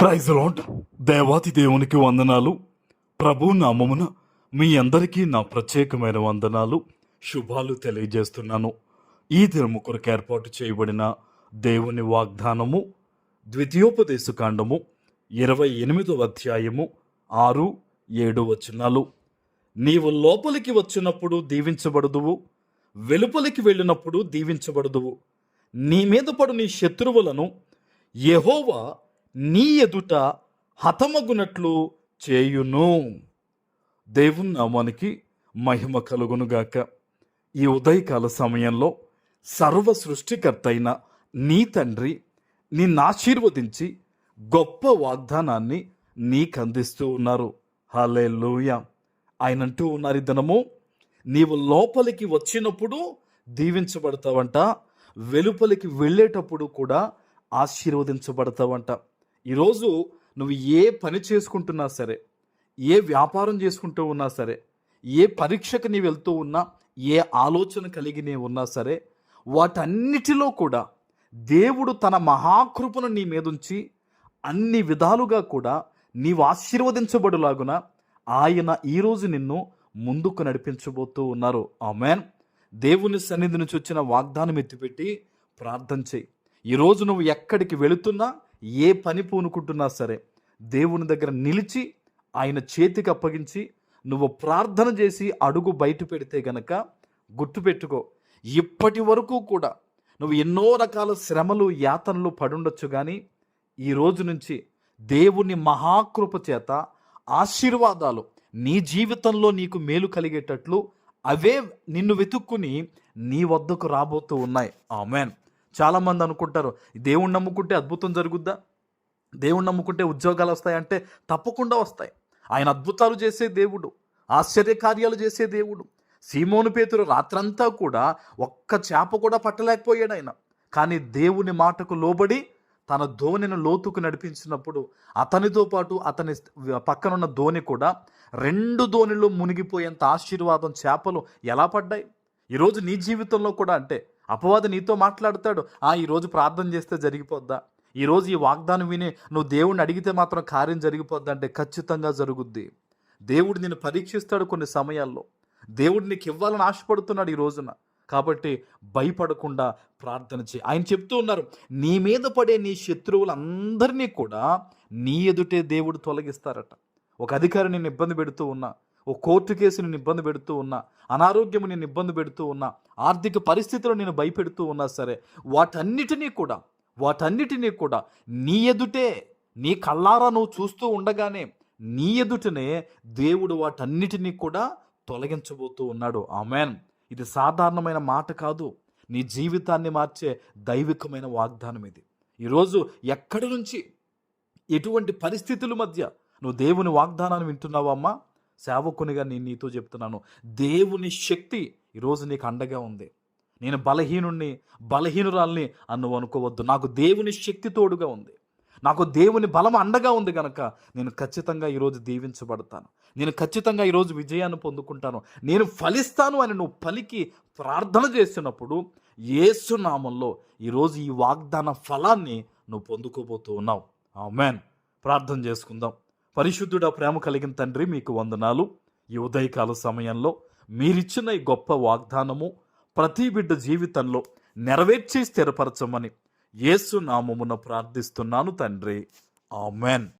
Praise lord. దేవాతి దేవునికి వందనాలు. ప్రభు నామమున మీ అందరికీ నా ప్రత్యేకమైన వందనాలు, శుభాలు తెలియజేస్తున్నాను. ఈ దినము కొరకు ఏర్పాటు చేయబడిన దేవుని వాగ్దానము ద్వితీయోపదేశకాండము 28వ అధ్యాయము 6-7 వచనాలు. నీవు లోపలికి వచ్చినప్పుడు దీవించబడుదువు, వెలుపలికి వెళ్ళినప్పుడు దీవించబడుదువు. నీ మీద పడు నీ శత్రువులను యెహోవా నీ ఎదుట హతమగునట్లు చేయును. దేవుని నామానికి మహిమ కలుగునుగాక. ఈ ఉదయకాల సమయంలో సర్వ సృష్టికర్త అయిన నీ తండ్రి నిన్ను ఆశీర్వదించి గొప్ప వాగ్దానాన్ని నీకు అందిస్తూ ఉన్నారు. హల్లెలూయా. ఆయన అంటూ ఉన్నారు, ఈ దినము నీవు లోపలికి వచ్చినప్పుడు దీవించబడతావంట, వెలుపలికి వెళ్ళేటప్పుడు కూడా ఆశీర్వదించబడతావంట. ఈరోజు నువ్వు ఏ పని చేసుకుంటున్నా సరే, ఏ వ్యాపారం చేసుకుంటూ ఉన్నా సరే, ఏ పరీక్షకు నీ వెళ్తూ ఉన్నా, ఏ ఆలోచన కలిగి నీ ఉన్నా సరే, వాటన్నిటిలో కూడా దేవుడు తన మహాకృపను నీ మీదుంచి అన్ని విధాలుగా కూడా నీవు ఆశీర్వదించబడులాగున ఆయన ఈరోజు నిన్ను ముందుకు నడిపించబోతూ ఉన్నారు. ఆమేన్. దేవుని సన్నిధి నుంచి వచ్చిన వాగ్దానం ఎత్తిపెట్టి ప్రార్థన చేయి. ఈరోజు నువ్వు ఎక్కడికి వెళుతున్నా, ఏ పని పూనుకుంటున్నా సరే, దేవుని దగ్గర నిలిచి ఆయన చేతికి అప్పగించి నువ్వు ప్రార్థన చేసి అడుగు బయట పెడితే గనక గుర్తుపెట్టుకో, ఇప్పటి వరకు కూడా నువ్వు ఎన్నో రకాల శ్రమలు యాతనలు పడుండొచ్చు, కానీ ఈ రోజు నుంచి దేవుని మహాకృప చేత ఆశీర్వాదాలు నీ జీవితంలో నీకు మేలు కలిగేటట్లు అవే నిన్ను వెతుక్కుని నీ వద్దకు రాబోతూ ఉన్నాయి. ఆమేన్. చాలామంది అనుకుంటారు, దేవుణ్ణి నమ్ముకుంటే అద్భుతం జరుగుద్దా, దేవుణ్ణి నమ్ముకుంటే ఉద్యోగాలు వస్తాయంటే తప్పకుండా వస్తాయి. ఆయన అద్భుతాలు చేసే దేవుడు, ఆశ్చర్యకార్యాలు చేసే దేవుడు. సీమోను పేతురు రాత్రంతా కూడా ఒక్క చేప కూడా పట్టలేకపోయాడు ఆయన. కానీ దేవుని మాటకు లోబడి తన ధోనిని లోతుకు నడిపించినప్పుడు అతనితో పాటు అతని పక్కనున్న ధోని కూడా 2 ధోనిలో మునిగిపోయేంత ఆశీర్వాదం చేపలు ఎలా పడ్డాయి? ఈరోజు నీ జీవితంలో కూడా అంటే అపవాది నీతో మాట్లాడతాడు, ఈరోజు ప్రార్థన చేస్తే జరిగిపోద్దా, ఈరోజు ఈ వాగ్దానం విని నువ్వు దేవుణ్ణి అడిగితే మాత్రం కార్యం జరిగిపోద్దా అంటే ఖచ్చితంగా జరుగుద్ది. దేవుడు నిన్ను పరీక్షిస్తాడు కొన్ని సమయాల్లో. దేవుడు నీకు ఇవ్వాలని ఆశపడుతున్నాడు ఈ రోజున. కాబట్టి భయపడకుండా ప్రార్థన చేయి. ఆయన చెప్తూ ఉన్నారు, నీ మీద పడే నీ శత్రువులందరినీ కూడా నీ ఎదుటే దేవుడు తొలగిస్తారట. ఒక అధికారి నిన్ను ఇబ్బంది పెడుతూ ఉన్నా, ఓ కోర్టు కేసు నేను ఇబ్బంది పెడుతూ ఉన్నా, అనారోగ్యం నేను ఇబ్బంది పెడుతూ ఉన్నా, ఆర్థిక పరిస్థితులు నేను భయపెడుతూ ఉన్నా సరే, వాటన్నిటినీ కూడా నీ ఎదుటే, నీ కళ్ళారా నువ్వు చూస్తూ ఉండగానే నీ ఎదుటనే దేవుడు వాటన్నిటినీ కూడా తొలగించబోతూ ఉన్నాడు. ఆమేన్. ఇది సాధారణమైన మాట కాదు, నీ జీవితాన్ని మార్చే దైవికమైన వాగ్దానం ఇది. ఈరోజు ఎక్కడి నుంచి, ఎటువంటి పరిస్థితుల మధ్య నువ్వు దేవుని వాగ్దానాన్ని వింటున్నావమ్మా? సేవకునిగా నేను నీతో చెప్తున్నాను, దేవుని శక్తి ఈరోజు నీకు అండగా ఉంది. నేను బలహీనురాల్ని నువ్వు అనుకోవద్దు. నాకు దేవుని శక్తి తోడుగా ఉంది, నాకు దేవుని బలం అండగా ఉంది కనుక నేను ఖచ్చితంగా ఈరోజు దీవించబడతాను, నేను ఖచ్చితంగా ఈరోజు విజయాన్ని పొందుకుంటాను, నేను ఫలిస్తాను అని నువ్వు పలికి ప్రార్థన చేస్తున్నప్పుడు యేసు నామంలో ఈరోజు ఈ వాగ్దాన ఫలాన్ని నువ్వు పొందుకోబోతూ ఉన్నావు. ఆమేన్. ప్రార్థన చేసుకుందాం. పరిశుద్ధుడా, ప్రేమ కలిగిన తండ్రి, మీకు వందనాలు. ఈ ఉదయకాల సమయంలో మీరిచ్చిన ఈ గొప్ప వాగ్దానము ప్రతి బిడ్డ జీవితంలో నెరవేర్చి స్థిరపరచమని యేసు నామమున ప్రార్థిస్తున్నాను తండ్రి. ఆమేన్.